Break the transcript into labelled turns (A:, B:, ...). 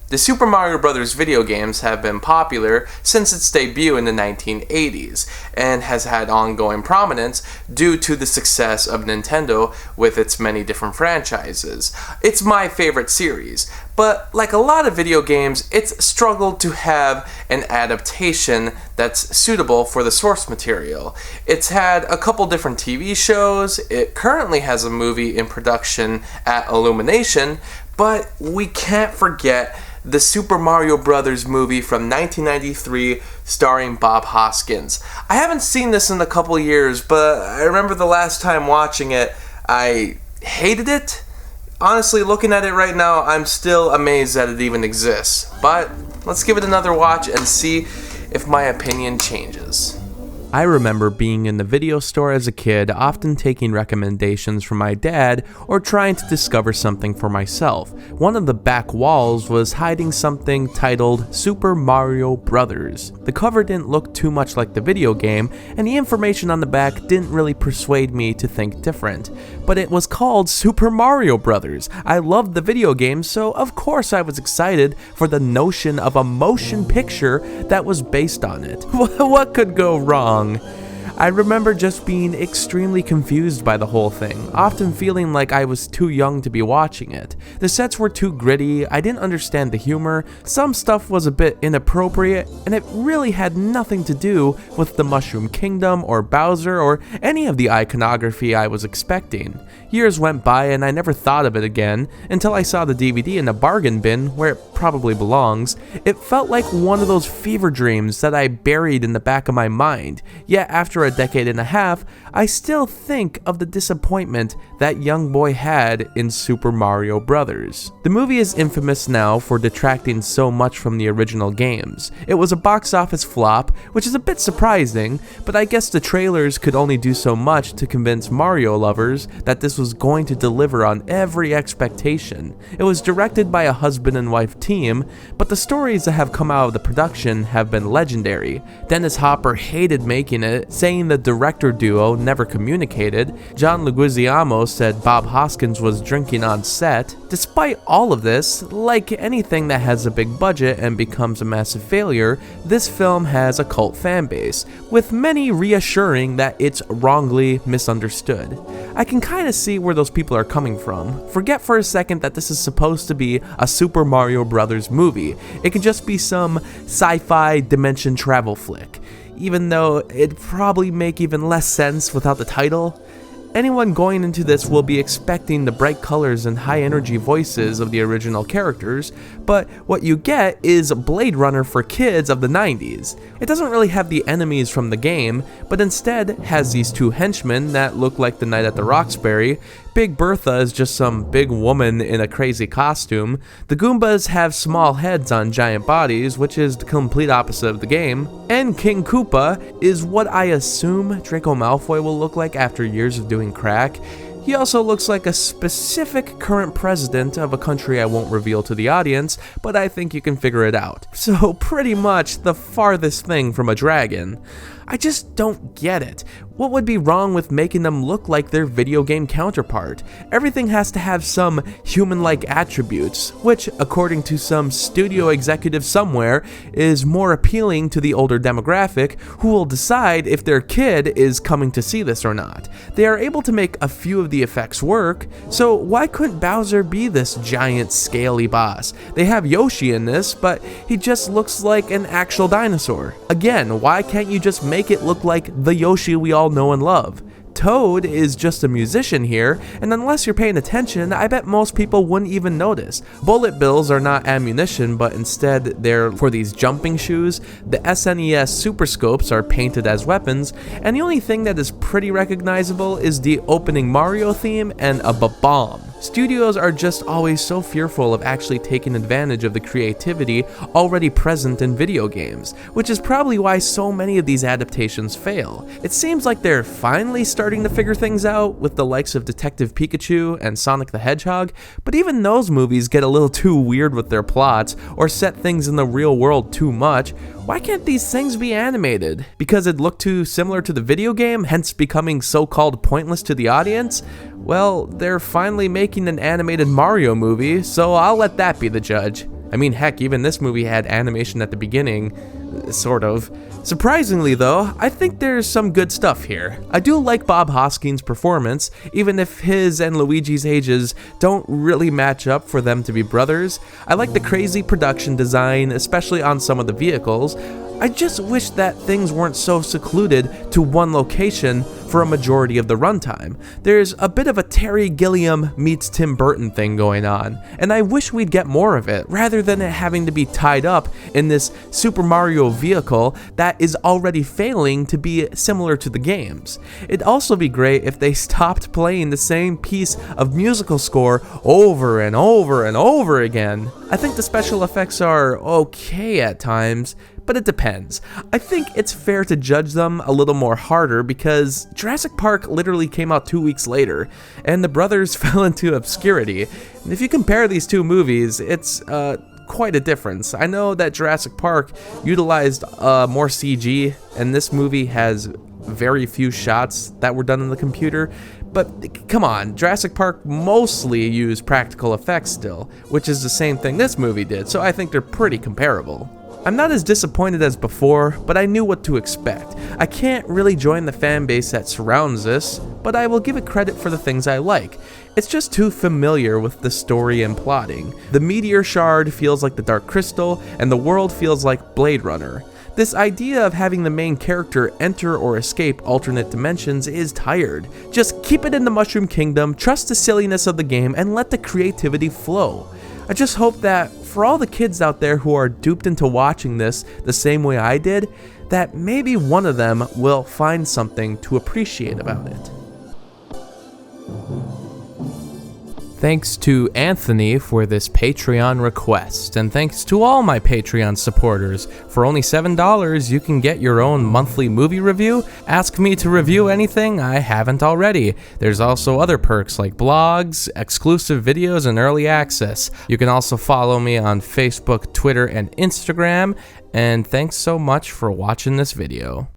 A: The Super Mario Bros. Video games have been popular since its debut in the 1980s, and has had ongoing prominence due to the success of Nintendo with its many different franchises. It's my favorite series, but like a lot of video games, it's struggled to have an adaptation that's suitable for the source material. It's had a couple different TV shows, it currently has a movie in production at Illumination, but we can't forget the Super Mario Bros. Movie from 1993 starring Bob Hoskins. I haven't seen this in a couple years, but I remember the last time watching it, I hated it. Honestly, looking at it right now, I'm still amazed that it even exists. But let's give it another watch and see if my opinion changes. I remember being in the video store as a kid, often taking recommendations from my dad or trying to discover something for myself. One of the back walls was hiding something titled Super Mario Bros. The cover didn't look too much like the video game, and the information on the back didn't really persuade me to think different. But it was called Super Mario Bros. I loved the video game, so of course I was excited for the notion of a motion picture that was based on it. What could go wrong? I remember just being extremely confused by the whole thing, often feeling like I was too young to be watching it. The sets were too gritty, I didn't understand the humor, some stuff was a bit inappropriate, and it really had nothing to do with the Mushroom Kingdom or Bowser or any of the iconography I was expecting. Years went by and I never thought of it again until I saw the DVD in a bargain bin where it probably belongs. It felt like one of those fever dreams that I buried in the back of my mind, yet after a decade and a half, I still think of the disappointment that young boy had in Super Mario Bros. The movie is infamous now for detracting so much from the original games. It was a box office flop, which is a bit surprising, but I guess the trailers could only do so much to convince Mario lovers that this was going to deliver on every expectation. It was directed by a husband and wife team, but the stories that have come out of the production have been legendary. Dennis Hopper hated making it, saying the director duo never communicated. John Leguizamo said Bob Hoskins was drinking on set. Despite all of this, like anything that has a big budget and becomes a massive failure, this film has a cult fan base, with many reassuring that it's wrongly misunderstood. I can kinda see where those people are coming from. Forget for a second that this is supposed to be a Super Mario Bros. Movie. It could just be some sci-fi dimension travel flick, even though it'd probably make even less sense without the title. Anyone going into this will be expecting the bright colors and high energy voices of the original characters, but what you get is Blade Runner for kids of the 90s. It doesn't really have the enemies from the game, but instead has these two henchmen that look like the Night at the Roxbury. Big Bertha is just some big woman in a crazy costume. The Goombas have small heads on giant bodies, which is the complete opposite of the game. And King Koopa is what I assume Draco Malfoy will look like after years of doing crack. He also looks like a specific current president of a country I won't reveal to the audience, but I think you can figure it out. So pretty much the farthest thing from a dragon. I just don't get it. What would be wrong with making them look like their video game counterpart? Everything has to have some human-like attributes, which, according to some studio executive somewhere, is more appealing to the older demographic who will decide if their kid is coming to see this or not. They are able to make a few of the effects work, so why couldn't Bowser be this giant scaly boss? They have Yoshi in this, but he just looks like an actual dinosaur. Again, why can't you just make it look like the Yoshi we all know and love? Toad is just a musician here, and unless you're paying attention, I bet most people wouldn't even notice. Bullet bills are not ammunition, but instead they're for these jumping shoes. The SNES Super Scopes are painted as weapons, and the only thing that is pretty recognizable is the opening Mario theme and a bomb. Studios are just always so fearful of actually taking advantage of the creativity already present in video games, which is probably why so many of these adaptations fail. It seems like they're finally starting to figure things out with the likes of Detective Pikachu and Sonic the Hedgehog, but even those movies get a little too weird with their plots or set things in the real world too much. Why can't these things be animated? Because it looked too similar to the video game, hence becoming so-called pointless to the audience? Well, they're finally making an animated Mario movie, so I'll let that be the judge. I mean, heck, even this movie had animation at the beginning, sort of. Surprisingly though, I think there's some good stuff here. I do like Bob Hoskins' performance, even if his and Luigi's ages don't really match up for them to be brothers. I like the crazy production design, especially on some of the vehicles. I just wish that things weren't so secluded to one location for a majority of the runtime. There's a bit of a Terry Gilliam meets Tim Burton thing going on, and I wish we'd get more of it, rather than it having to be tied up in this Super Mario vehicle that is already failing to be similar to the games. It'd also be great if they stopped playing the same piece of musical score over and over and over again. I think the special effects are okay at times, but it depends. I think it's fair to judge them a little more harder because Jurassic Park literally came out 2 weeks later, and the brothers fell into obscurity. And if you compare these two movies, it's quite a difference. I know that Jurassic Park utilized more CG, and this movie has very few shots that were done in the computer. But come on, Jurassic Park mostly used practical effects still, which is the same thing this movie did, so I think they're pretty comparable. I'm not as disappointed as before, but I knew what to expect. I can't really join the fan base that surrounds this, but I will give it credit for the things I like. It's just too familiar with the story and plotting. The meteor shard feels like the Dark Crystal, and the world feels like Blade Runner. This idea of having the main character enter or escape alternate dimensions is tired. Just keep it in the Mushroom Kingdom, trust the silliness of the game, and let the creativity flow. I just hope that for all the kids out there who are duped into watching this the same way I did, that maybe one of them will find something to appreciate about it. Thanks to Anthony for this Patreon request, and thanks to all my Patreon supporters. For only $7, you can get your own monthly movie review. Ask me to review anything I haven't already. There's also other perks like blogs, exclusive videos, and early access. You can also follow me on Facebook, Twitter, and Instagram. And thanks so much for watching this video.